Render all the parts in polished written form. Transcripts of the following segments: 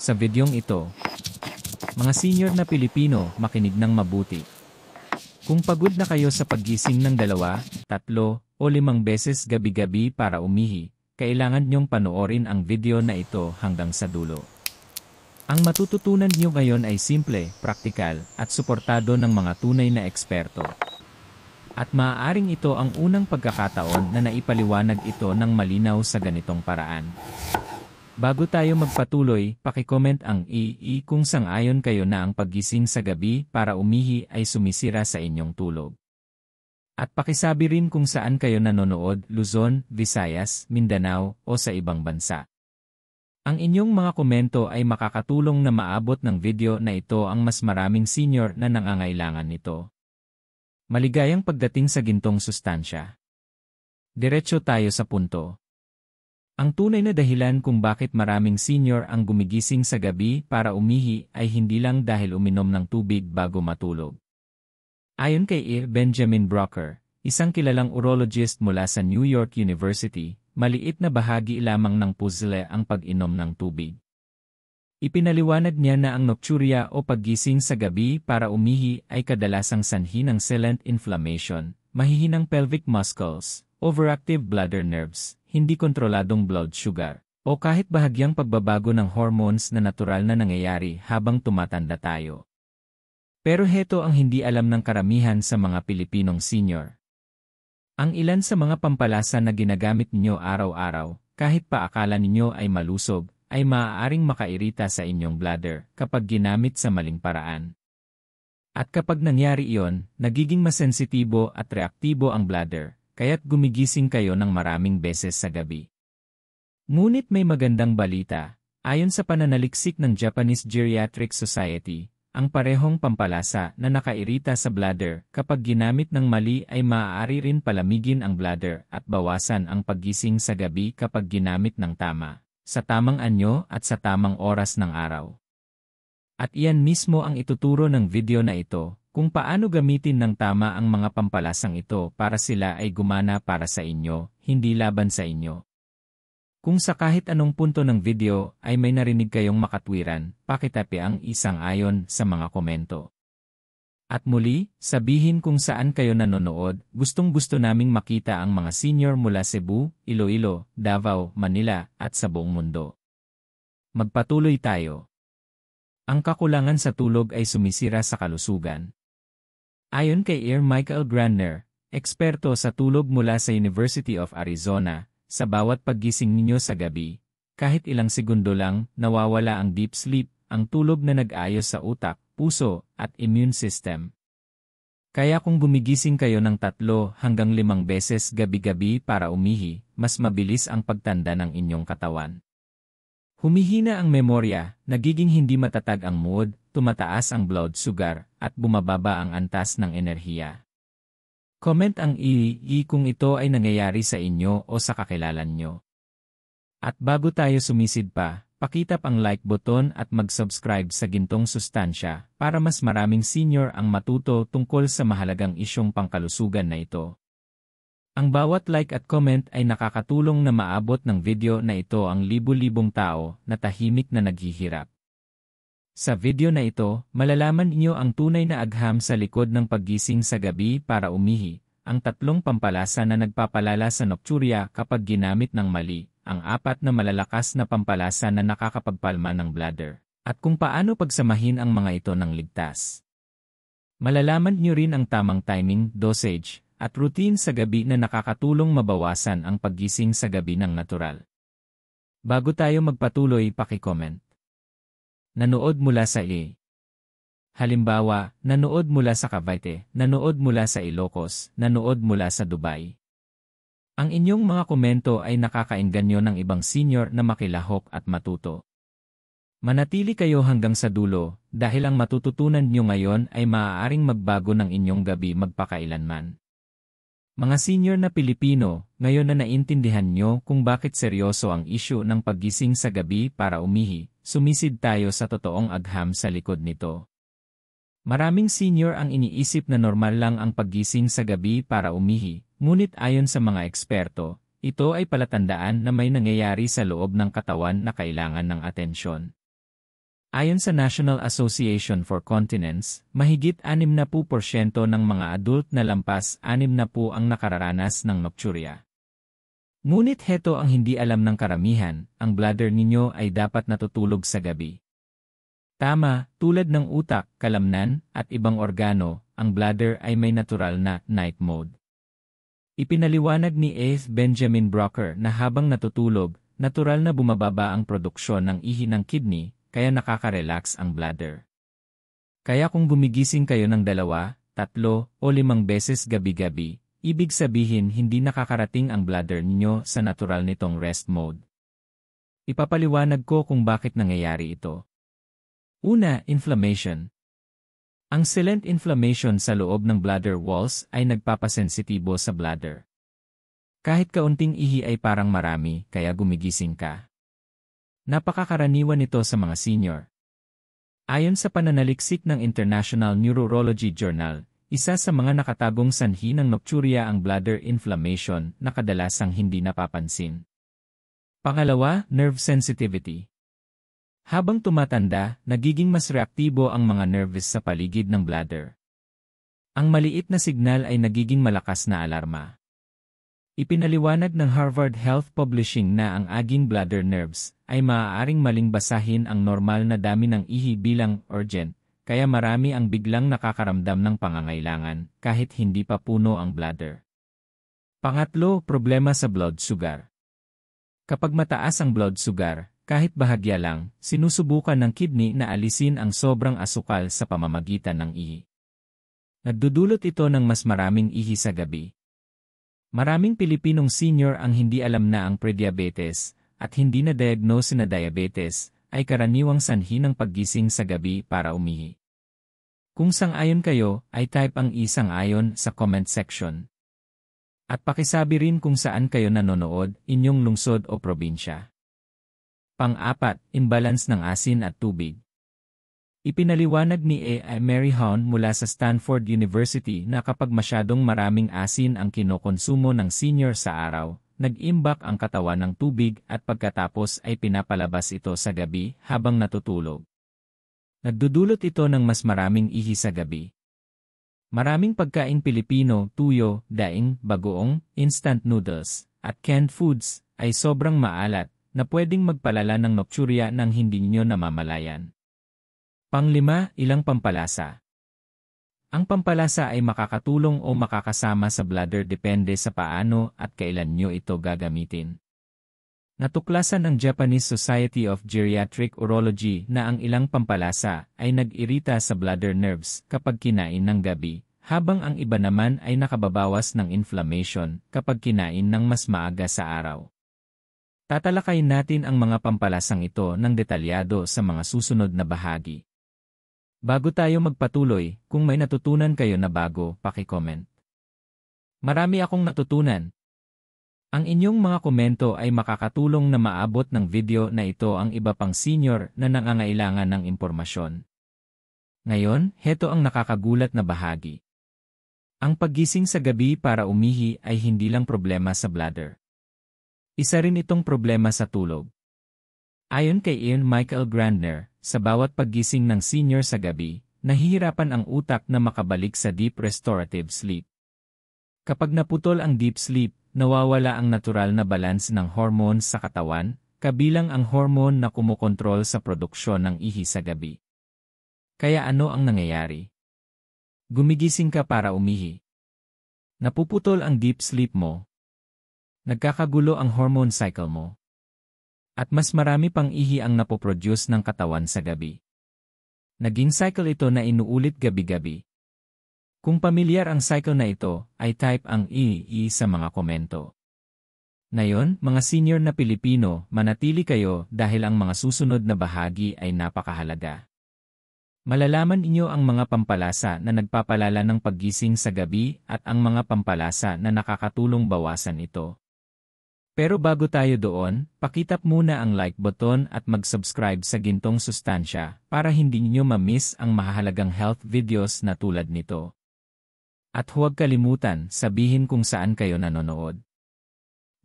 Sa videong ito, mga senior na Pilipino, makinig ng mabuti. Kung pagod na kayo sa paggising ng 2, 3, o 5 beses gabi-gabi para umihi, kailangan niyong panoorin ang video na ito hanggang sa dulo. Ang matututunan niyo ngayon ay simple, praktikal, at suportado ng mga tunay na eksperto. At maaaring ito ang unang pagkakataon na naipaliwanag ito ng malinaw sa ganitong paraan. Bago tayo magpatuloy, paki-comment ang kung sang-ayon kayo na ang paggising sa gabi para umihi ay sumisira sa inyong tulog. At pakisabi rin kung saan kayo nanonood, Luzon, Visayas, Mindanao, o sa ibang bansa. Ang inyong mga komento ay makakatulong na maabot ng video na ito ang mas maraming senior na nangangailangan nito. Maligayang pagdating sa gintong sustansya. Diretso tayo sa punto. Ang tunay na dahilan kung bakit maraming senior ang gumigising sa gabi para umihi ay hindi lang dahil uminom ng tubig bago matulog. Ayon kay Benjamin Brocker, isang kilalang urologist mula sa New York University, maliit na bahagi lamang ng puzzle ang pag-inom ng tubig. Ipinaliwanag niya na ang nocturia o paggising sa gabi para umihi ay kadalasang sanhi ng silent inflammation, mahihinang pelvic muscles, overactive bladder nerves, hindi kontroladong blood sugar, o kahit bahagyang pagbabago ng hormones na natural na nangyayari habang tumatanda tayo. Pero heto ang hindi alam ng karamihan sa mga Pilipinong senior. Ang ilan sa mga pampalasa na ginagamit ninyo araw-araw, kahit pa akala ninyo ay malusog, ay maaaring makairita sa inyong bladder kapag ginamit sa maling paraan. At kapag nangyari iyon, nagiging masensitibo at reaktibo ang bladder, kaya't gumigising kayo ng maraming beses sa gabi. Ngunit may magandang balita, ayon sa pananaliksik ng Japanese Geriatric Society, ang parehong pampalasa na nakairita sa bladder kapag ginamit ng mali ay maaari rin palamigin ang bladder at bawasan ang paggising sa gabi kapag ginamit ng tama, sa tamang anyo at sa tamang oras ng araw. At iyan mismo ang ituturo ng video na ito, kung paano gamitin ng tama ang mga pampalasang ito para sila ay gumana para sa inyo, hindi laban sa inyo. Kung sa kahit anong punto ng video ay may narinig kayong makatwiran, pakitapi ang isang ayon sa mga komento. At muli, sabihin kung saan kayo nanonood, gustong-gusto naming makita ang mga senior mula Cebu, Iloilo, Davao, Manila, at sa buong mundo. Magpatuloy tayo. Ang kakulangan sa tulog ay sumisira sa kalusugan. Ayon kay Michael Grandner, eksperto sa tulog mula sa University of Arizona, sa bawat paggising ninyo sa gabi, kahit ilang segundo lang, nawawala ang deep sleep, ang tulog na nag-ayos sa utak, puso, at immune system. Kaya kung gumigising kayo ng 3 hanggang 5 beses gabi-gabi para umihi, mas mabilis ang pagtanda ng inyong katawan. Humihina ang memorya, nagiging hindi matatag ang mood, tumataas ang blood sugar, at bumababa ang antas ng enerhiya. Comment ang kung ito ay nangyayari sa inyo o sa kakilala nyo. At bago tayo sumisid pa, pakitap ang like button at mag-subscribe sa Gintong Sustansya para mas maraming senior ang matuto tungkol sa mahalagang isyong pangkalusugan na ito. Ang bawat like at comment ay nakakatulong na maabot ng video na ito ang libu-libong tao na tahimik na naghihirap. Sa video na ito, malalaman niyo ang tunay na agham sa likod ng paggising sa gabi para umihi, ang 3 pampalasa na nagpapalala sa nocturia kapag ginamit ng mali, ang 4 na malalakas na pampalasa na nakakapagpalma ng bladder, at kung paano pagsamahin ang mga ito ng ligtas. Malalaman niyo rin ang tamang timing, dosage, at routine sa gabi na nakakatulong mabawasan ang paggising sa gabi ng natural. Bago tayo magpatuloy, paki-comment. Nanood mula sa Halimbawa, nanood mula sa Cavite, nanood mula sa Ilocos, nanood mula sa Dubai. Ang inyong mga komento ay nakakaengganyo ng ibang senior na makilahok at matuto. Manatili kayo hanggang sa dulo, dahil ang matututunan nyo ngayon ay maaaring magbago ng inyong gabi magpakailanman. Mga senior na Pilipino, ngayon na naintindihan nyo kung bakit seryoso ang isyu ng paggising sa gabi para umihi, sumisid tayo sa totoong agham sa likod nito. Maraming senior ang iniisip na normal lang ang paggising sa gabi para umihi, ngunit ayon sa mga eksperto, ito ay palatandaan na may nangyayari sa loob ng katawan na kailangan ng atensyon. Ayon sa National Association for Continence, mahigit 60% ng mga adult na lampas 60 ang nakararanas ng nocturia. Ngunit heto ang hindi alam ng karamihan, ang bladder ninyo ay dapat natutulog sa gabi. Tama, tulad ng utak, kalamnan, at ibang organo, ang bladder ay may natural na night mode. Ipinaliwanag ni F. Benjamin Brocker na habang natutulog, natural na bumababa ang produksyon ng ihi ng kidney, kaya nakaka-relax ang bladder. Kaya kung gumigising kayo ng 2, 3, o 5 beses gabi-gabi, ibig sabihin hindi nakakarating ang bladder ninyo sa natural nitong rest mode. Ipapaliwanag ko kung bakit nangyayari ito. Una, inflammation. Ang silent inflammation sa loob ng bladder walls ay nagpapasensitibo sa bladder. Kahit kaunting ihi ay parang marami, kaya gumigising ka. Napakakaraniwan nito sa mga senior. Ayon sa pananaliksik ng International Neurology Journal, isa sa mga nakatagong sanhi ng nocturia ang bladder inflammation na kadalasang hindi napapansin. Pangalawa, nerve sensitivity. Habang tumatanda, nagiging mas reaktibo ang mga nerves sa paligid ng bladder. Ang maliit na signal ay nagiging malakas na alarma. Ipinaliwanag ng Harvard Health Publishing na ang aging bladder nerves ay maaaring maling basahin ang normal na dami ng ihi bilang urgent, kaya marami ang biglang nakakaramdam ng pangangailangan kahit hindi pa puno ang bladder. Pangatlo, problema sa blood sugar. Kapag mataas ang blood sugar, kahit bahagya lang, sinusubukan ng kidney na alisin ang sobrang asukal sa pamamagitan ng ihi. Nagdudulot ito ng mas maraming ihi sa gabi. Maraming Pilipinong senior ang hindi alam na ang prediabetes at hindi na diagnose na diabetes ay karaniwang sanhi ng paggising sa gabi para umihi. Kung sang-ayon kayo, ay type ang isang-ayon sa comment section. At pakisabi rin kung saan kayo nanonood, inyong lungsod o probinsya. Pang-apat, imbalance ng asin at tubig. Ipinaliwanag ni A. Mary Hahn mula sa Stanford University na kapag masyadong maraming asin ang kinokonsumo ng senior sa araw, nag-imbak ang katawan ng tubig at pagkatapos ay pinapalabas ito sa gabi habang natutulog. Nagdudulot ito ng mas maraming ihi sa gabi. Maraming pagkain Pilipino, tuyo, daing, bagoong, instant noodles, at canned foods ay sobrang maalat na pwedeng magpalala ng nocturia nang hindi niyo namamalayan. Panglima, ilang pampalasa. Ang pampalasa ay makakatulong o makakasama sa bladder depende sa paano at kailan nyo ito gagamitin. Natuklasan ng Japanese Society of Geriatric Urology na ang ilang pampalasa ay nag-irita sa bladder nerves kapag kinain ng gabi, habang ang iba naman ay nakababawas ng inflammation kapag kinain ng mas maaga sa araw. Tatalakayin natin ang mga pampalasang ito ng detalyado sa mga susunod na bahagi. Bago tayo magpatuloy, kung may natutunan kayo na bago, paki-comment. Marami akong natutunan. Ang inyong mga komento ay makakatulong na maabot ng video na ito ang iba pang senior na nangangailangan ng impormasyon. Ngayon, heto ang nakakagulat na bahagi. Ang paggising sa gabi para umihi ay hindi lang problema sa bladder. Isa rin itong problema sa tulog. Ayon kay Ian Michael Grandner, sa bawat paggising ng senior sa gabi, nahihirapan ang utak na makabalik sa deep restorative sleep. Kapag naputol ang deep sleep, nawawala ang natural na balance ng hormones sa katawan, kabilang ang hormone na kumokontrol sa produksyon ng ihi sa gabi. Kaya ano ang nangyayari? Gumigising ka para umihi. Napuputol ang deep sleep mo. Nagkakagulo ang hormone cycle mo. At mas marami pang ihi ang napoproduce ng katawan sa gabi. Naging cycle ito na inuulit gabi-gabi. Kung pamilyar ang cycle na ito, ay type ang I sa mga komento. Ngayon, mga senior na Pilipino, manatili kayo dahil ang mga susunod na bahagi ay napakahalaga. Malalaman inyo ang mga pampalasa na nagpapalala ng paggising sa gabi at ang mga pampalasa na nakakatulong bawasan ito. Pero bago tayo doon, pakitap muna ang like button at mag-subscribe sa Gintong Sustansya para hindi niyo ma-miss ang mahahalagang health videos na tulad nito. At huwag kalimutan, sabihin kung saan kayo nanonood.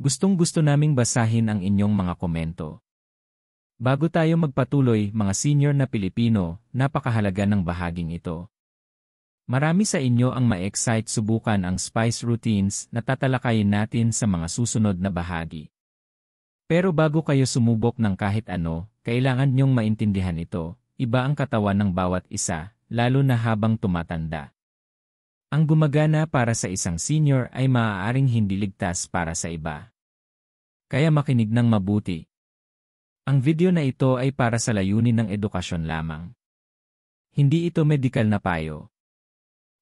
Gustong-gusto naming basahin ang inyong mga komento. Bago tayo magpatuloy, mga senior na Pilipino, napakahalaga ng bahaging ito. Marami sa inyo ang ma-excite subukan ang spice routines na tatalakayin natin sa mga susunod na bahagi. Pero bago kayo sumubok ng kahit ano, kailangan nyong maintindihan ito, iba ang katawan ng bawat isa, lalo na habang tumatanda. Ang gumagana para sa isang senior ay maaaring hindi ligtas para sa iba. Kaya makinig ng mabuti. Ang video na ito ay para sa layunin ng edukasyon lamang. Hindi ito medikal na payo.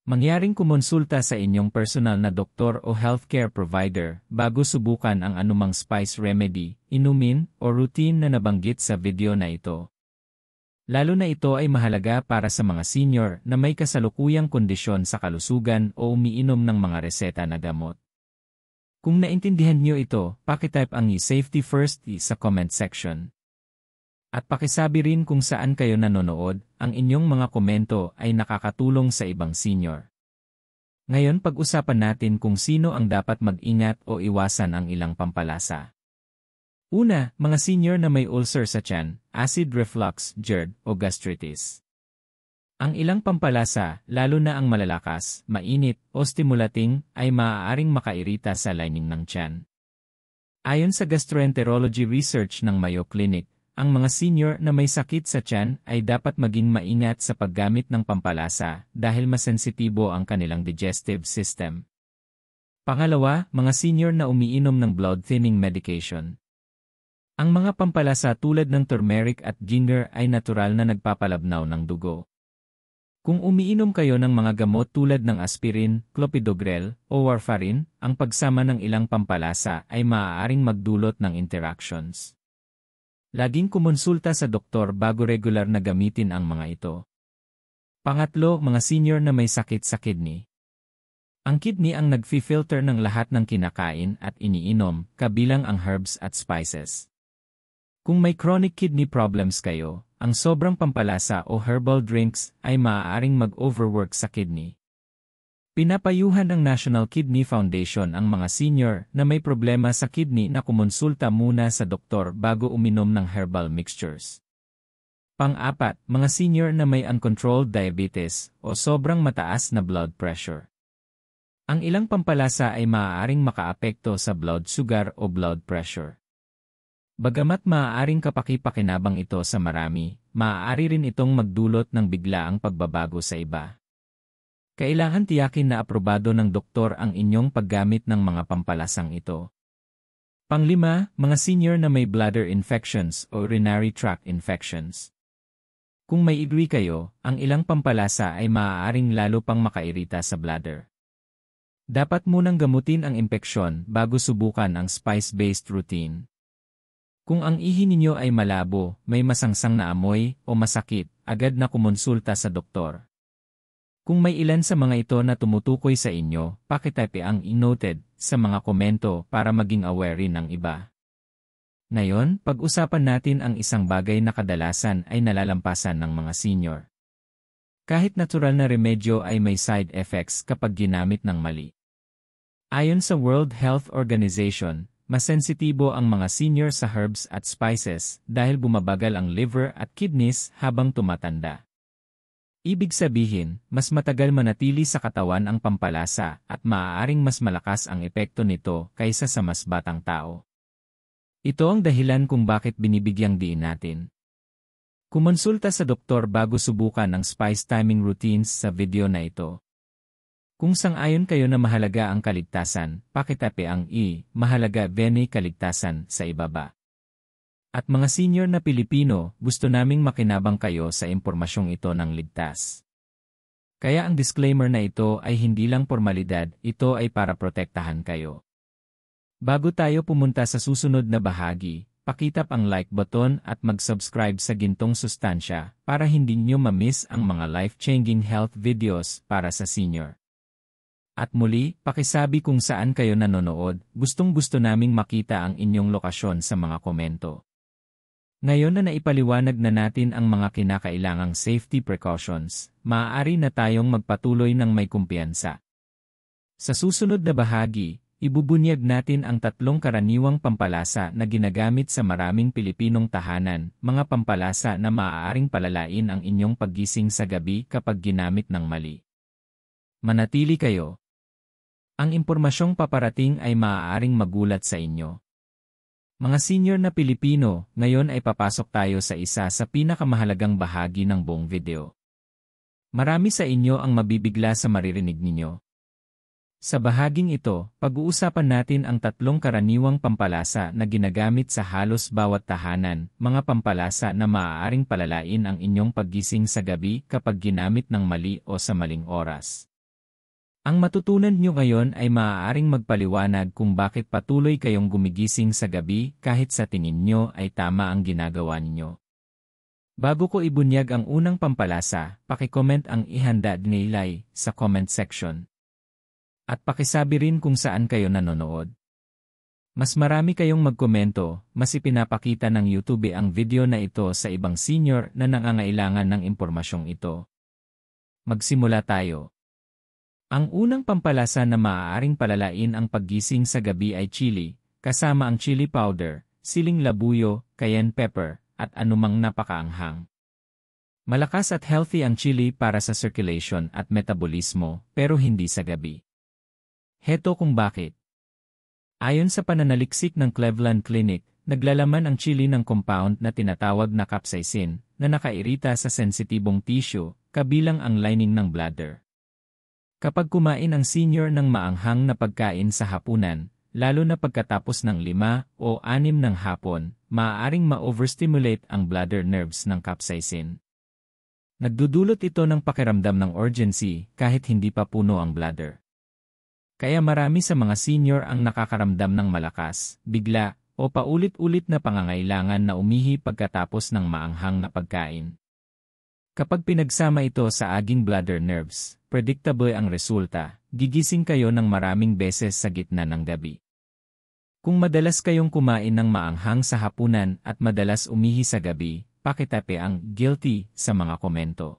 Mangyaring kumonsulta sa inyong personal na doktor o healthcare provider bago subukan ang anumang spice remedy, inumin, o routine na nabanggit sa video na ito. Lalo na ito ay mahalaga para sa mga senior na may kasalukuyang kondisyon sa kalusugan o umiinom ng mga reseta na gamot. Kung naintindihan niyo ito, pakitype ang safety first sa comment section. At pakisabi rin kung saan kayo nanonood, ang inyong mga komento ay nakakatulong sa ibang senior. Ngayon pag-usapan natin kung sino ang dapat mag-ingat o iwasan ang ilang pampalasa. Una, mga senior na may ulcer sa tiyan, acid reflux, GERD, o gastritis. Ang ilang pampalasa, lalo na ang malalakas, mainit, o stimulating, ay maaaring makairita sa lining ng tiyan. Ayon sa gastroenterology research ng Mayo Clinic, ang mga senior na may sakit sa tiyan ay dapat maging maingat sa paggamit ng pampalasa dahil masensitibo ang kanilang digestive system. Pangalawa, mga senior na umiinom ng blood-thinning medication. Ang mga pampalasa tulad ng turmeric at ginger ay natural na nagpapalabnaw ng dugo. Kung umiinom kayo ng mga gamot tulad ng aspirin, clopidogrel, o warfarin, ang pagsama ng ilang pampalasa ay maaaring magdulot ng interactions. Laging kumonsulta sa doktor bago regular na gamitin ang mga ito. Pangatlo, mga senior na may sakit sa kidney. Ang kidney ang nagfi-filter ng lahat ng kinakain at iniinom, kabilang ang herbs at spices. Kung may chronic kidney problems kayo, ang sobrang pampalasa o herbal drinks ay maaaring mag-overwork sa kidney. Pinapayuhan ng National Kidney Foundation ang mga senior na may problema sa kidney na kumonsulta muna sa doktor bago uminom ng herbal mixtures. Pang-apat, mga senior na may uncontrolled diabetes o sobrang mataas na blood pressure. Ang ilang pampalasa ay maaaring makaapekto sa blood sugar o blood pressure. Bagamat maaaring kapaki-pakinabang ito sa marami, maaari rin itong magdulot ng biglaang pagbabago sa iba. Kailangan tiyakin na aprobado ng doktor ang inyong paggamit ng mga pampalasang ito. Panglima, mga senior na may bladder infections o urinary tract infections. Kung may igwi kayo, ang ilang pampalasa ay maaaring lalo pang makairita sa bladder. Dapat munang gamutin ang impeksyon bago subukan ang spice-based routine. Kung ang ihi ninyo ay malabo, may masangsang na amoy, o masakit, agad na kumonsulta sa doktor. Kung may ilan sa mga ito na tumutukoy sa inyo, pakitype ang "noted" sa mga komento para maging aware rin ng iba. Ngayon, pag-usapan natin ang isang bagay na kadalasan ay nalalampasan ng mga senior. Kahit natural na remedyo ay may side effects kapag ginamit ng mali. Ayon sa World Health Organization, masensitibo ang mga senior sa herbs at spices dahil bumabagal ang liver at kidneys habang tumatanda. Ibig sabihin, mas matagal manatili sa katawan ang pampalasa at maaaring mas malakas ang epekto nito kaysa sa mas batang tao. Ito ang dahilan kung bakit binibigyang diin natin. Kumonsulta sa doktor bago subukan ang spice timing routines sa video na ito. Kung sang-ayon kayo na mahalaga ang kaligtasan, pakitype ang mahalaga bene kaligtasan sa ibaba. At mga senior na Pilipino, gusto naming makinabang kayo sa impormasyong ito ng ligtas. Kaya ang disclaimer na ito ay hindi lang formalidad, ito ay para protektahan kayo. Bago tayo pumunta sa susunod na bahagi, pakitap ang like button at mag-subscribe sa Gintong Sustansya para hindi nyo ma-miss ang mga life-changing health videos para sa senior. At muli, pakisabi kung saan kayo nanonood, gustong-gusto naming makita ang inyong lokasyon sa mga komento. Ngayon na naipaliwanag na natin ang mga kinakailangang safety precautions, maaari na tayong magpatuloy ng may kumpiyansa. Sa susunod na bahagi, ibubunyag natin ang 3 karaniwang pampalasa na ginagamit sa maraming Pilipinong tahanan, mga pampalasa na maaaring palalain ang inyong paggising sa gabi kapag ginamit ng mali. Manatili kayo. Ang impormasyong paparating ay maaaring magulat sa inyo. Mga senior na Pilipino, ngayon ay papasok tayo sa isa sa pinakamahalagang bahagi ng buong video. Marami sa inyo ang mabibigla sa maririnig ninyo. Sa bahaging ito, pag-uusapan natin ang 3 karaniwang pampalasa na ginagamit sa halos bawat tahanan, mga pampalasa na maaaring palalain ang inyong paggising sa gabi kapag ginamit ng mali o sa maling oras. Ang matutunan nyo ngayon ay maaaring magpaliwanag kung bakit patuloy kayong gumigising sa gabi kahit sa tingin nyo ay tama ang ginagawa ninyo. Bago ko ibunyag ang unang pampalasa, paki-comment ang ihanda nilay sa comment section. At pakisabi rin kung saan kayo nanonood. Mas marami kayong magkomento, mas ipinapakita ng YouTube ang video na ito sa ibang senior na nangangailangan ng impormasyong ito. Magsimula tayo. Ang unang pampalasa na maaaring palalain ang paggising sa gabi ay chili, kasama ang chili powder, siling labuyo, cayenne pepper, at anumang napakaanghang. Malakas at healthy ang chili para sa circulation at metabolismo, pero hindi sa gabi. Heto kung bakit. Ayon sa pananaliksik ng Cleveland Clinic, naglalaman ang chili ng compound na tinatawag na capsaicin, na nakairita sa sensitibong tissue, kabilang ang lining ng bladder. Kapag kumain ang senior ng maanghang na pagkain sa hapunan, lalo na pagkatapos ng 5 o 6 ng hapon, maaaring ma-overstimulate ang bladder nerves ng capsaicin. Nagdudulot ito ng pakiramdam ng urgency kahit hindi pa puno ang bladder. Kaya marami sa mga senior ang nakakaramdam ng malakas, bigla, o paulit-ulit na pangangailangan na umihi pagkatapos ng maanghang na pagkain. Kapag pinagsama ito sa aging bladder nerves, predictable ang resulta, gigising kayo ng maraming beses sa gitna ng gabi. Kung madalas kayong kumain ng maanghang sa hapunan at madalas umihi sa gabi, pakitape ang guilty sa mga komento.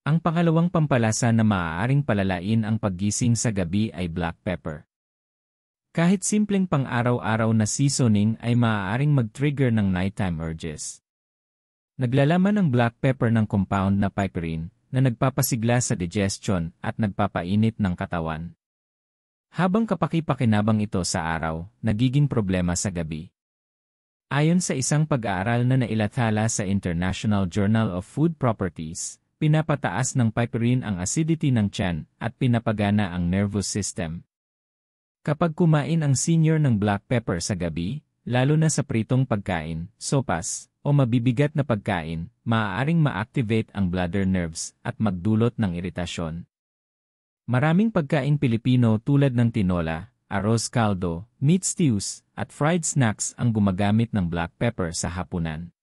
Ang pangalawang pampalasa na maaaring palalain ang paggising sa gabi ay black pepper. Kahit simpleng pang-araw-araw na seasoning ay maaaring mag-trigger ng nighttime urges. Naglalaman ang black pepper ng compound na piperine na nagpapasigla sa digestion at nagpapainit ng katawan. Habang kapaki-pakinabang ito sa araw, nagiging problema sa gabi. Ayon sa isang pag-aaral na nailathala sa International Journal of Food Properties, pinapataas ng piperine ang acidity ng tiyan at pinapagana ang nervous system. Kapag kumain ang senior ng black pepper sa gabi, lalo na sa pritong pagkain, sopas, o mabibigat na pagkain, maaaring ma-activate ang bladder nerves at magdulot ng iritasyon. Maraming pagkain Pilipino tulad ng tinola, arroz caldo, meat stews, at fried snacks ang gumagamit ng black pepper sa hapunan.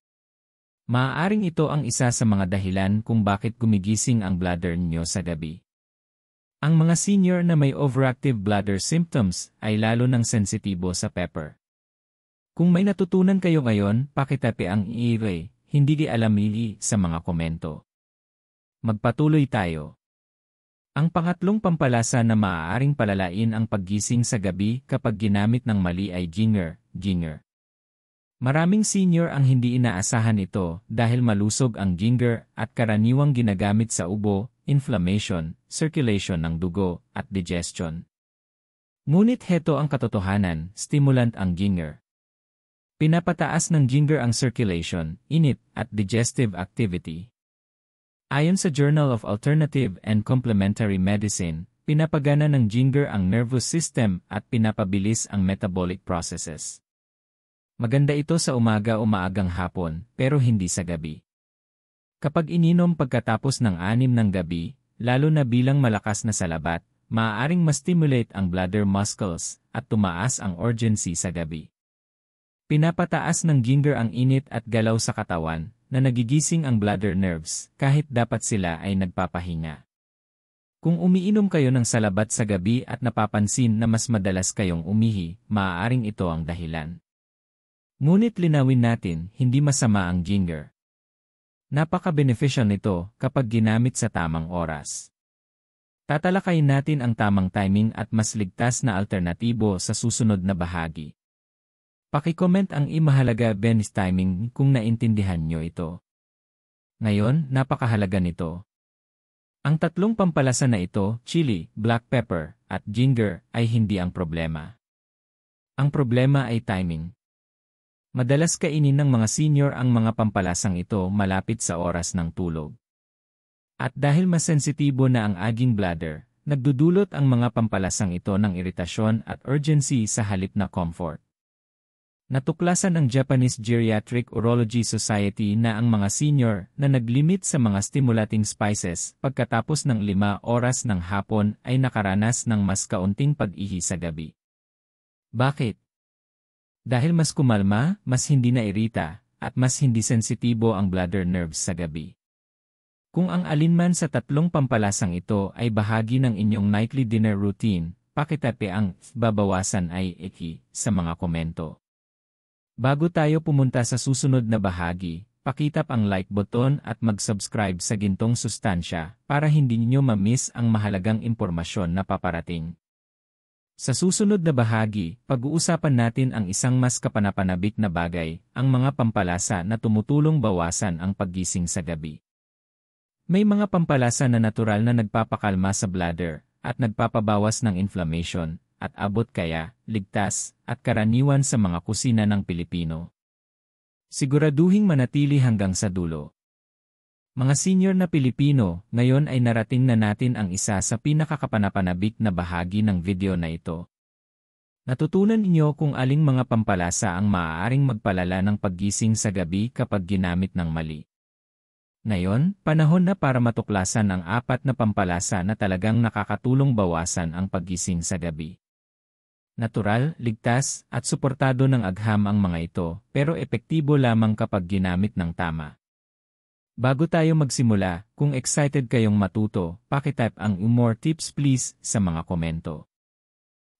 Maaaring ito ang isa sa mga dahilan kung bakit gumigising ang bladder niyo sa gabi. Ang mga senior na may overactive bladder symptoms ay lalo nang sensitibo sa pepper. Kung may natutunan kayo ngayon, pakitape ang i-ray, hindi alamili sa mga komento. Magpatuloy tayo. Ang pangatlong pampalasa na maaaring palalain ang paggising sa gabi kapag ginamit ng mali ay ginger. Maraming senior ang hindi inaasahan ito dahil malusog ang ginger at karaniwang ginagamit sa ubo, inflammation, circulation ng dugo, at digestion. Ngunit heto ang katotohanan, stimulant ang ginger. Pinapataas ng ginger ang circulation, init, at digestive activity. Ayon sa Journal of Alternative and Complementary Medicine, pinapagana ng ginger ang nervous system at pinapabilis ang metabolic processes. Maganda ito sa umaga o maagang hapon, pero hindi sa gabi. Kapag ininom pagkatapos ng 6 ng gabi, lalo na bilang malakas na salabat, maaaring ma-stimulate ang bladder muscles at tumaas ang urgency sa gabi. Pinapataas ng ginger ang init at galaw sa katawan, na nagigising ang bladder nerves, kahit dapat sila ay nagpapahinga. Kung umiinom kayo ng salabat sa gabi at napapansin na mas madalas kayong umihi, maaaring ito ang dahilan. Ngunit linawin natin, hindi masama ang ginger. Napaka-beneficial nito kapag ginamit sa tamang oras. Tatalakayin natin ang tamang timing at mas ligtas na alternatibo sa susunod na bahagi. Paki-comment ang imahalaga Venice timing kung naintindihan nyo ito. Ngayon, napakahalaga nito. Ang tatlong pampalasa na ito, chili, black pepper, at ginger, ay hindi ang problema. Ang problema ay timing. Madalas kainin ng mga senior ang mga pampalasang ito malapit sa oras ng tulog. At dahil mas sensitibo na ang aging bladder, nagdudulot ang mga pampalasang ito ng iritasyon at urgency sa halip na comfort. Natuklasan ng Japanese Geriatric Urology Society na ang mga senior na naglimit sa mga stimulating spices pagkatapos ng 5 oras ng hapon ay nakaranas ng mas kaunting pag-ihi sa gabi. Bakit? Dahil mas kumalma, mas hindi nairita, at mas hindi sensitibo ang bladder nerves sa gabi. Kung ang alinman sa tatlong pampalasang ito ay bahagi ng inyong nightly dinner routine, pakitape ang babawasan ay eki sa mga komento. Bago tayo pumunta sa susunod na bahagi, pakitap ang like button at mag-subscribe sa gintong sustansya para hindi niyo ma-miss ang mahalagang impormasyon na paparating. Sa susunod na bahagi, pag-uusapan natin ang isang mas kapanapanabik na bagay, ang mga pampalasa na tumutulong bawasan ang paggising sa gabi. May mga pampalasa na natural na nagpapakalma sa bladder at nagpapabawas ng inflammation, at abot kaya, ligtas, at karaniwan sa mga kusina ng Pilipino. Siguraduhing manatili hanggang sa dulo. Mga senior na Pilipino, ngayon ay narating na natin ang isa sa pinakakapanapanabik na bahagi ng video na ito. Natutunan niyo kung aling mga pampalasa ang maaaring magpalala ng paggising sa gabi kapag ginamit ng mali. Ngayon, panahon na para matuklasan ang 4 na pampalasa na talagang nakakatulong bawasan ang paggising sa gabi. Natural, ligtas, at suportado ng agham ang mga ito, pero epektibo lamang kapag ginamit ng tama. Bago tayo magsimula, kung excited kayong matuto, pakitype ang more tips please sa mga komento.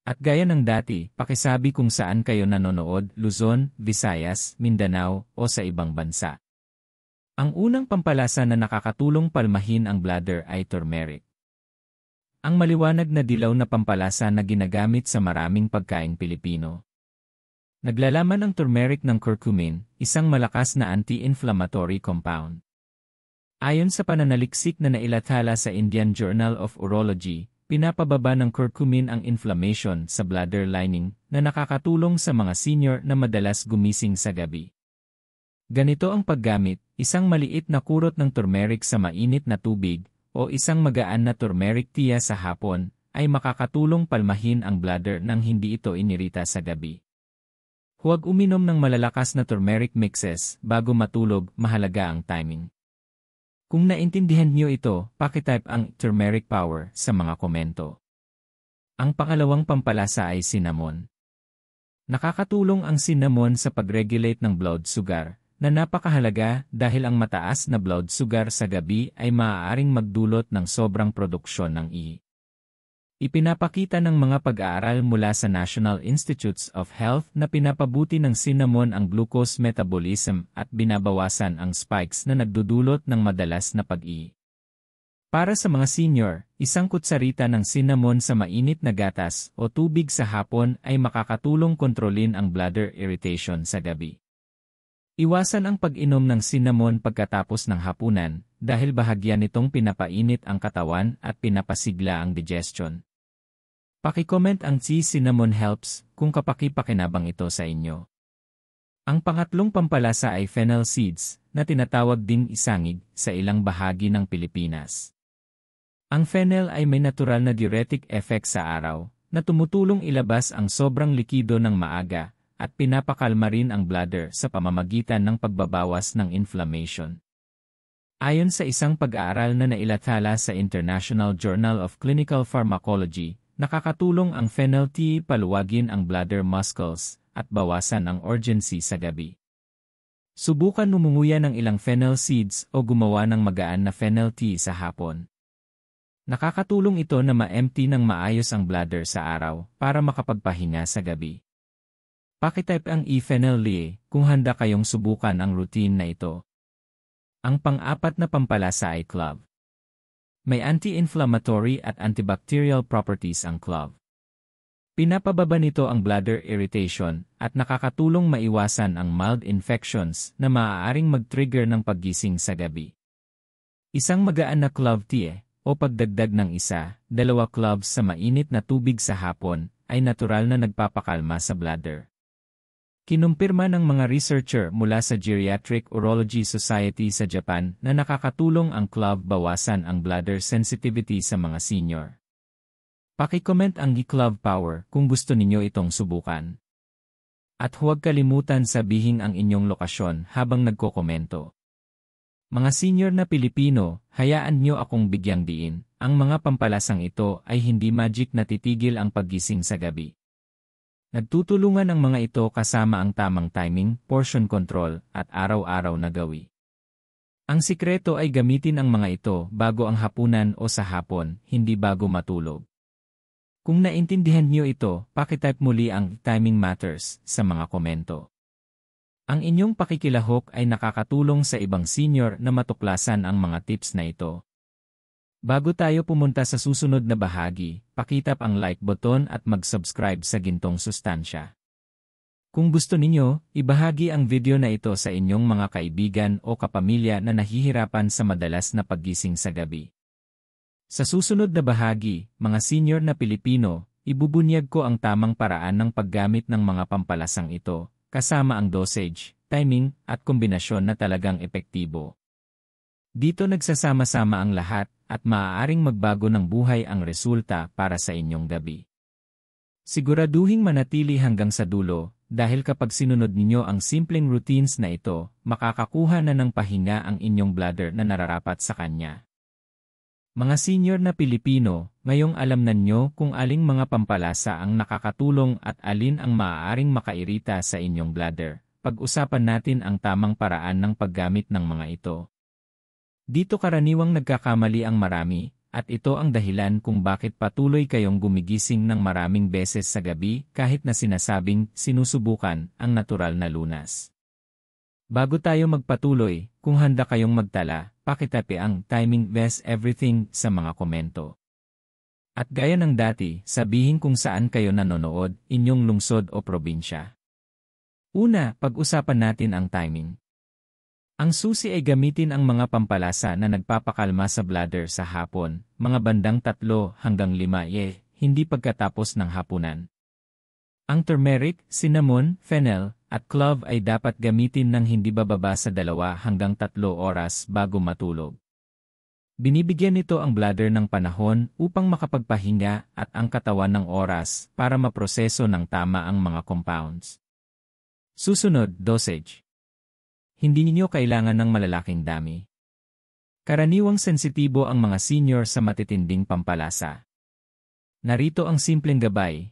At gaya ng dati, pakisabi kung saan kayo nanonood, Luzon, Visayas, Mindanao, o sa ibang bansa. Ang unang pampalasa na nakakatulong palmahin ang bladder ay turmeric. Ang maliwanag na dilaw na pampalasa na ginagamit sa maraming pagkaing Pilipino. Naglalaman ang turmeric ng curcumin, isang malakas na anti-inflammatory compound. Ayon sa pananaliksik na nailathala sa Indian Journal of Urology, pinapababa ng curcumin ang inflammation sa bladder lining na nakakatulong sa mga senior na madalas gumising sa gabi. Ganito ang paggamit, isang maliit na kurot ng turmeric sa mainit na tubig, o isang magaan na turmeric tea sa hapon, ay makakatulong palmahin ang bladder nang hindi ito inirita sa gabi. Huwag uminom ng malalakas na turmeric mixes bago matulog, mahalaga ang timing. Kung naintindihan niyo ito, pakitype ang turmeric power sa mga komento. Ang pangalawang pampalasa ay cinnamon. Nakakatulong ang cinnamon sa pag-regulate ng blood sugar, na napakahalaga dahil ang mataas na blood sugar sa gabi ay maaaring magdulot ng sobrang produksyon ng ihi. Ipinapakita ng mga pag-aaral mula sa National Institutes of Health na pinapabuti ng cinnamon ang glucose metabolism at binabawasan ang spikes na nagdudulot ng madalas na pag-ihi. Para sa mga senior, isang kutsarita ng cinnamon sa mainit na gatas o tubig sa hapon ay makakatulong kontrolin ang bladder irritation sa gabi. Iwasan ang pag-inom ng cinnamon pagkatapos ng hapunan dahil bahagya nitong pinapainit ang katawan at pinapasigla ang digestion. Paki-comment ang cinnamon helps kung kapaki-pakinabang ito sa inyo. Ang pangatlong pampalasa ay fennel seeds na tinatawag ding isangig sa ilang bahagi ng Pilipinas. Ang fennel ay may natural na diuretic effect sa araw na tumutulong ilabas ang sobrang likido ng maaga at pinapakalma rin ang bladder sa pamamagitan ng pagbabawas ng inflammation. Ayon sa isang pag-aaral na nailathala sa International Journal of Clinical Pharmacology, nakakatulong ang fennel tea paluwagin ang bladder muscles at bawasan ang urgency sa gabi. Subukan umunguya ng ilang fennel seeds o gumawa ng magaan na fennel tea sa hapon. Nakakatulong ito na ma-empty ng maayos ang bladder sa araw para makapagpahinga sa gabi. Pakitype ang e-fennel tea kung handa kayong subukan ang routine na ito. Ang pang-4 na pampalasa ay clove. May anti-inflammatory at antibacterial properties ang clove. Pinapababa nito ang bladder irritation at nakakatulong maiwasan ang mild infections na maaaring mag-trigger ng paggising sa gabi. Isang magaan na clove tea o pagdagdag ng 1-2 cloves sa mainit na tubig sa hapon ay natural na nagpapakalma sa bladder. Kinumpirma ng mga researcher mula sa Geriatric Urology Society sa Japan na nakakatulong ang clove bawasan ang bladder sensitivity sa mga senior. Paki-comment ang Clove Power kung gusto ninyo itong subukan. At huwag kalimutan sabihin ang inyong lokasyon habang nagkokomento. Mga senior na Pilipino, hayaan nyo akong bigyang diin, ang mga pampalasang ito ay hindi magic na titigil ang paggising sa gabi. Nagtutulungan ang mga ito kasama ang tamang timing, portion control, at araw-araw na gawi. Ang sikreto ay gamitin ang mga ito bago ang hapunan o sa hapon, hindi bago matulog. Kung naintindihan niyo ito, pakitype muli ang timing matters sa mga komento. Ang inyong pakikilahok ay nakakatulong sa ibang senior na matuklasan ang mga tips na ito. Bago tayo pumunta sa susunod na bahagi, pakitap ang like button at mag-subscribe sa gintong sustansya. Kung gusto ninyo, ibahagi ang video na ito sa inyong mga kaibigan o kapamilya na nahihirapan sa madalas na paggising sa gabi. Sa susunod na bahagi, mga senior na Pilipino, ibubunyag ko ang tamang paraan ng paggamit ng mga pampalasang ito, kasama ang dosage, timing, at kombinasyon na talagang epektibo. Dito nagsasama-sama ang lahat, at maaaring magbago ng buhay ang resulta para sa inyong gabi. Siguraduhing manatili hanggang sa dulo, dahil kapag sinunod ninyo ang simpleng routines na ito, makakakuha na ng pahinga ang inyong bladder na nararapat sa kanya. Mga senior na Pilipino, ngayong alam na nyo kung aling mga pampalasa ang nakakatulong at alin ang maaaring makairita sa inyong bladder. Pag-usapan natin ang tamang paraan ng paggamit ng mga ito. Dito karaniwang nagkakamali ang marami, at ito ang dahilan kung bakit patuloy kayong gumigising ng maraming beses sa gabi kahit na sinasabing sinusubukan ang natural na lunas. Bago tayo magpatuloy, kung handa kayong magtala, pakitapi ang timing best everything sa mga komento. At gaya ng dati, sabihin kung saan kayo nanonood, inyong lungsod o probinsya. Una, pag-usapan natin ang timing. Ang susi ay gamitin ang mga pampalasa na nagpapakalma sa bladder sa hapon, mga bandang 3 hanggang 5 hindi pagkatapos ng hapunan. Ang turmeric, cinnamon, fennel, at clove ay dapat gamitin ng hindi bababa sa 2 hanggang 3 oras bago matulog. Binibigyan nito ang bladder ng panahon upang makapagpahinga at ang katawan ng oras para maproseso ng tama ang mga compounds. Susunod, dosage. Hindi ninyo kailangan ng malalaking dami. Karaniwang sensitibo ang mga senior sa matitinding pampalasa. Narito ang simpleng gabay.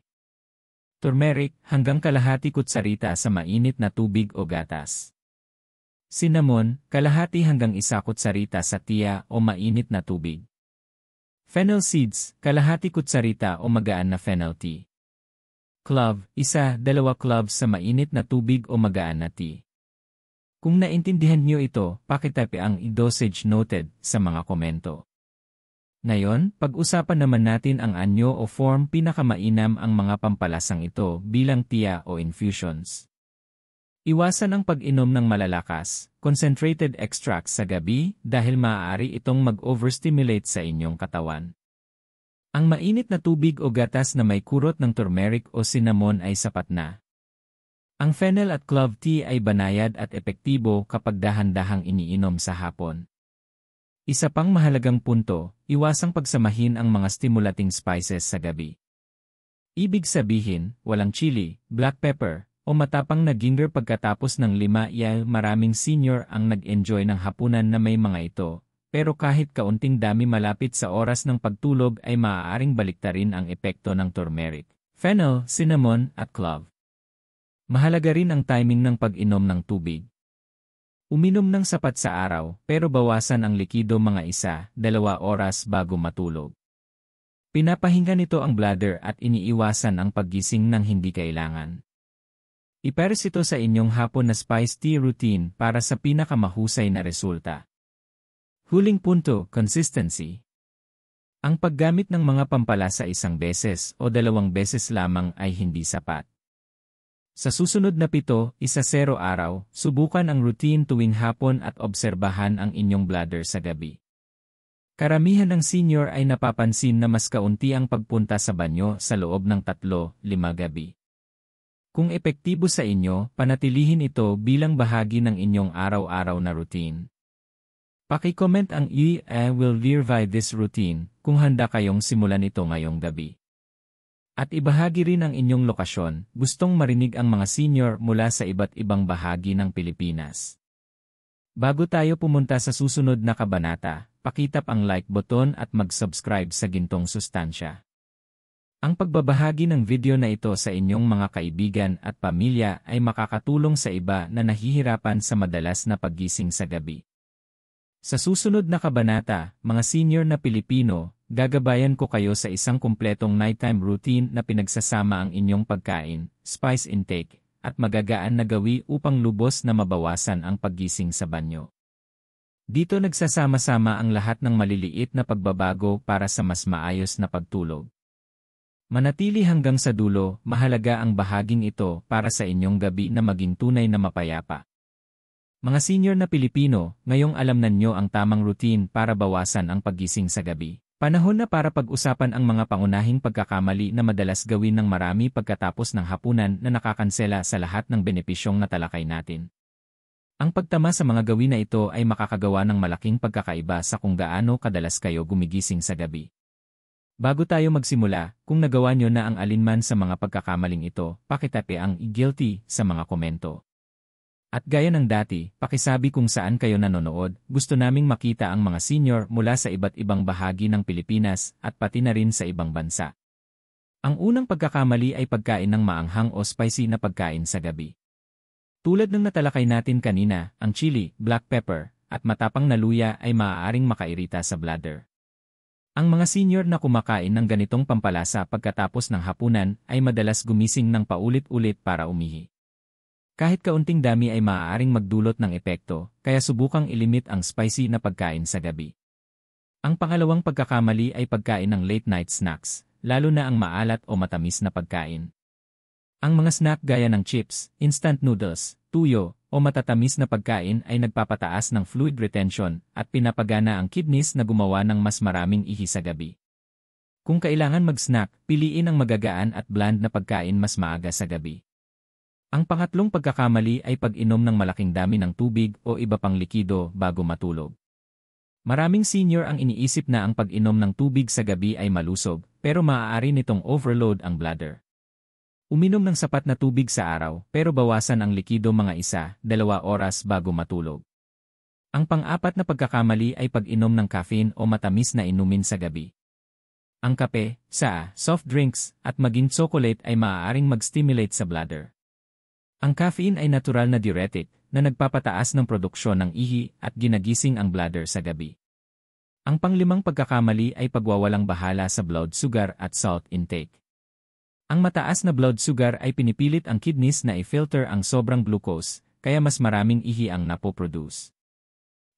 Turmeric, hanggang kalahati kutsarita sa mainit na tubig o gatas. Cinnamon, kalahati hanggang 1 kutsarita sa tiya o mainit na tubig. Fennel seeds, kalahati kutsarita o magaan na fennel tea. Clove, 1-2 cloves sa mainit na tubig o magaan na tea. Kung naintindihan niyo ito, pakitype ang dosage noted sa mga komento. Ngayon, pag-usapan naman natin ang anyo o form pinakamainam ang mga pampalasang ito bilang tiya o infusions. Iwasan ang pag-inom ng malalakas, concentrated extracts sa gabi dahil maaari itong mag-overstimulate sa inyong katawan. Ang mainit na tubig o gatas na may kurot ng turmeric o cinnamon ay sapat na. Ang fennel at clove tea ay banayad at epektibo kapag dahan-dahang iniinom sa hapon. Isa pang mahalagang punto, iwasang pagsamahin ang mga stimulating spices sa gabi. Ibig sabihin, walang chili, black pepper, o matapang na ginger pagkatapos ng 5 maraming senior ang nag-enjoy ng hapunan na may mga ito, pero kahit kaunting dami malapit sa oras ng pagtulog ay maaaring baliktarin ang epekto ng turmeric, fennel, cinnamon, at clove. Mahalaga rin ang timing ng pag-inom ng tubig. Uminom ng sapat sa araw pero bawasan ang likido mga 1-2 oras bago matulog. Pinapahinga nito ang bladder at iniiwasan ang paggising ng hindi kailangan. Ipares ito sa inyong hapon na spice tea routine para sa pinakamahusay na resulta. Huling punto, consistency. Ang paggamit ng mga pampalasa isang beses o dalawang beses lamang ay hindi sapat. Sa susunod na 7-10 araw, subukan ang routine tuwing hapon at obserbahan ang inyong bladder sa gabi. Karamihan ng senior ay napapansin na mas kaunti ang pagpunta sa banyo sa loob ng 3-5 gabi. Kung epektibo sa inyo, panatilihin ito bilang bahagi ng inyong araw-araw na routine. Paki-comment ang I will verify this routine kung handa kayong simulan ito ngayong gabi. At ibahagi rin ang inyong lokasyon, gustong marinig ang mga senior mula sa iba't ibang bahagi ng Pilipinas. Bago tayo pumunta sa susunod na kabanata, pakitap ang like button at mag-subscribe sa Gintong Sustansya. Ang pagbabahagi ng video na ito sa inyong mga kaibigan at pamilya ay makakatulong sa iba na nahihirapan sa madalas na paggising sa gabi. Sa susunod na kabanata, mga senior na Pilipino, gagabayan ko kayo sa isang kumpletong nighttime routine na pinagsasama ang inyong pagkain, spice intake, at magagaan na gawi upang lubos na mabawasan ang paggising sa banyo. Dito nagsasama-sama ang lahat ng maliliit na pagbabago para sa mas maayos na pagtulog. Manatili hanggang sa dulo, mahalaga ang bahaging ito para sa inyong gabi na maging tunay na mapayapa. Mga senior na Pilipino, ngayong alam na nyo ang tamang routine para bawasan ang paggising sa gabi. Panahon na para pag-usapan ang mga pangunahing pagkakamali na madalas gawin ng marami pagkatapos ng hapunan na nakakansela sa lahat ng benepisyong natalakay natin. Ang pagtama sa mga gawin na ito ay makakagawa ng malaking pagkakaiba sa kung gaano kadalas kayo gumigising sa gabi. Bago tayo magsimula, kung nagawa nyo na ang alinman sa mga pagkakamaling ito, pakitape ang guilty sa mga komento. At gaya ng dati, pakisabi kung saan kayo nanonood, gusto naming makita ang mga senior mula sa iba't ibang bahagi ng Pilipinas at pati na rin sa ibang bansa. Ang unang pagkakamali ay pagkain ng maanghang o spicy na pagkain sa gabi. Tulad ng natalakay natin kanina, ang chili, black pepper, at matapang na luya ay maaaring makairita sa bladder. Ang mga senior na kumakain ng ganitong pampalasa pagkatapos ng hapunan ay madalas gumising ng paulit-ulit para umihi. Kahit kaunting dami ay maaaring magdulot ng epekto, kaya subukang ilimit ang spicy na pagkain sa gabi. Ang pangalawang pagkakamali ay pagkain ng late-night snacks, lalo na ang maalat o matamis na pagkain. Ang mga snack gaya ng chips, instant noodles, tuyo, o matatamis na pagkain ay nagpapataas ng fluid retention at pinapagana ang kidneys na gumawa ng mas maraming ihi sa gabi. Kung kailangan mag-snack, piliin ang magagaan at bland na pagkain mas maaga sa gabi. Ang pangatlong pagkakamali ay pag-inom ng malaking dami ng tubig o iba pang likido bago matulog. Maraming senior ang iniisip na ang pag-inom ng tubig sa gabi ay malusog, pero maaari nitong overload ang bladder. Uminom ng sapat na tubig sa araw, pero bawasan ang likido mga 1-2 oras bago matulog. Ang pang-apat na pagkakamali ay pag-inom ng caffeine o matamis na inumin sa gabi. Ang kape, soft drinks, at maging chocolate ay maaaring mag-stimulate sa bladder. Ang caffeine ay natural na diuretic na nagpapataas ng produksyon ng ihi at ginagising ang bladder sa gabi. Ang panglimang pagkakamali ay pagwawalang bahala sa blood sugar at salt intake. Ang mataas na blood sugar ay pinipilit ang kidneys na i-filter ang sobrang glucose, kaya mas maraming ihi ang napoproduce.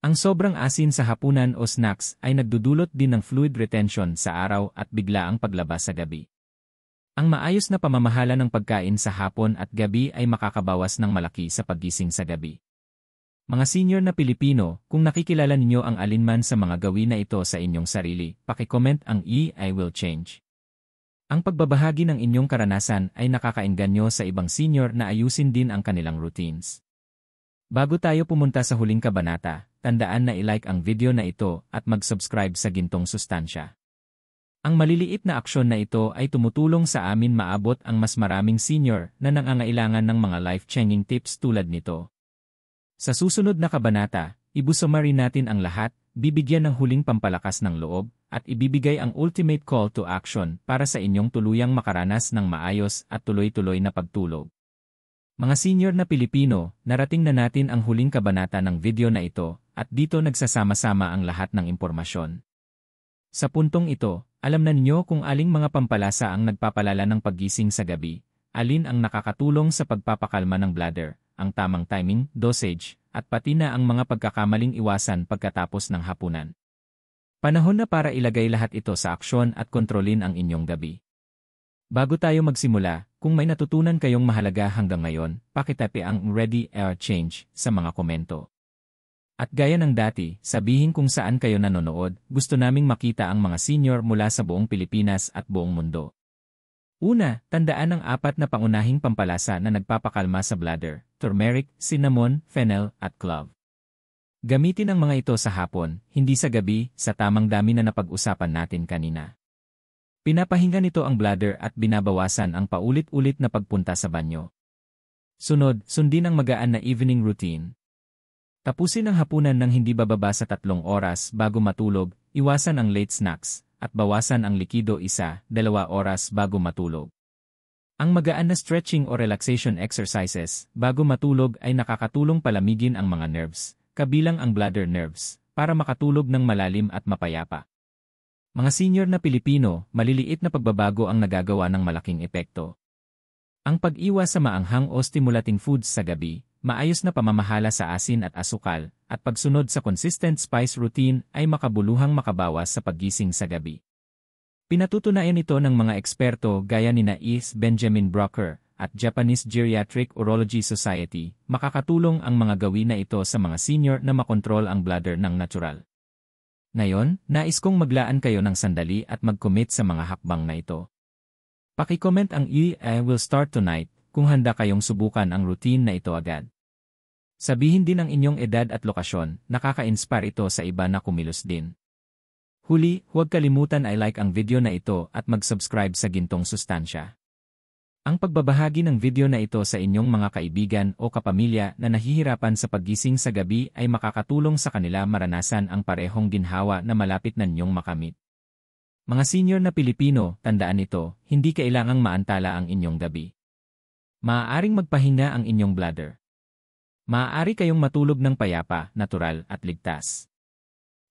Ang sobrang asin sa hapunan o snacks ay nagdudulot din ng fluid retention sa araw at biglaang paglabas sa gabi. Ang maayos na pamamahala ng pagkain sa hapon at gabi ay makakabawas ng malaki sa paggising sa gabi. Mga senior na Pilipino, kung nakikilala ninyo ang alinman sa mga gawin na ito sa inyong sarili, paki-comment ang I will change. Ang pagbabahagi ng inyong karanasan ay nakakaengganyo sa ibang senior na ayusin din ang kanilang routines. Bago tayo pumunta sa huling kabanata, tandaan na i-like ang video na ito at mag-subscribe sa Gintong Sustansya. Ang maliliit na aksyon na ito ay tumutulong sa amin maabot ang mas maraming senior na nangangailangan ng mga life-changing tips tulad nito. Sa susunod na kabanata, ibusummary natin ang lahat, bibigyan ng huling pampalakas ng loob, at ibibigay ang ultimate call to action para sa inyong tuluyang makaranas ng maayos at tuloy-tuloy na pagtulog. Mga senior na Pilipino, narating na natin ang huling kabanata ng video na ito, at dito nagsasama-sama ang lahat ng impormasyon. Sa puntong ito, alam na ninyo kung aling mga pampalasa ang nagpapalala ng paggising sa gabi, alin ang nakakatulong sa pagpapakalma ng bladder, ang tamang timing, dosage, at pati na ang mga pagkakamaling iwasan pagkatapos ng hapunan. Panahon na para ilagay lahat ito sa aksyon at kontrolin ang inyong gabi. Bago tayo magsimula, kung may natutunan kayong mahalaga hanggang ngayon, pakitapi ang Ready Air Change sa mga komento. At gaya ng dati, sabihin kung saan kayo nanonood, gusto naming makita ang mga senior mula sa buong Pilipinas at buong mundo. Una, tandaan ang 4 na pangunahing pampalasa na nagpapakalma sa bladder: turmeric, cinnamon, fennel, at clove. Gamitin ang mga ito sa hapon, hindi sa gabi, sa tamang dami na napag-usapan natin kanina. Pinapahinga nito ang bladder at binabawasan ang paulit-ulit na pagpunta sa banyo. Sunod, sundin ang magaan na evening routine. Tapusin ang hapunan ng hindi bababa sa 3 oras bago matulog, iwasan ang late snacks, at bawasan ang likido 1-2 oras bago matulog. Ang magaan na stretching o relaxation exercises bago matulog ay nakakatulong palamigin ang mga nerves, kabilang ang bladder nerves, para makatulog ng malalim at mapayapa. Mga senior na Pilipino, maliliit na pagbabago ang nagagawa ng malaking epekto. Ang pag-iwas sa maanghang o stimulating foods sa gabi, maayos na pamamahala sa asin at asukal, at pagsunod sa consistent spice routine ay makabuluhang makabawas sa paggising sa gabi. Pinatutunayan ito ng mga eksperto gaya ni Nais Benjamin Brocker at Japanese Geriatric Urology Society, makakatulong ang mga gawin na ito sa mga senior na makontrol ang bladder ng natural. Ngayon, nais kong maglaan kayo ng sandali at mag-commit sa mga hakbang na ito. Paki-comment ang I will start tonight kung handa kayong subukan ang routine na ito agad. Sabihin din ang inyong edad at lokasyon, nakaka-inspire ito sa iba na kumilos din. Huli, huwag kalimutan i-like ang video na ito at mag-subscribe sa Gintong Sustansya. Ang pagbabahagi ng video na ito sa inyong mga kaibigan o kapamilya na nahihirapan sa paggising sa gabi ay makakatulong sa kanila maranasan ang parehong ginhawa na malapit na ninyong makamit. Mga senior na Pilipino, tandaan ito, hindi kailangang maantala ang inyong gabi. Maaaring magpahinga ang inyong bladder. Maaari kayong matulog ng payapa, natural at ligtas.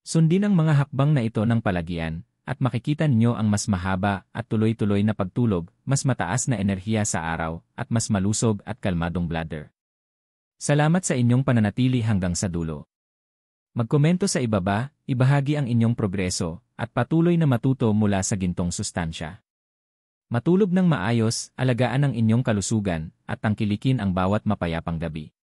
Sundin ang mga hakbang na ito ng palagian, at makikita ninyo ang mas mahaba at tuloy-tuloy na pagtulog, mas mataas na enerhiya sa araw, at mas malusog at kalmadong bladder. Salamat sa inyong pananatili hanggang sa dulo. Magkomento sa ibaba, ibahagi ang inyong progreso, at patuloy na matuto mula sa Gintong Sustansya. Matulog ng maayos, alagaan ang inyong kalusugan, at tangkilikin ang bawat mapayapang gabi.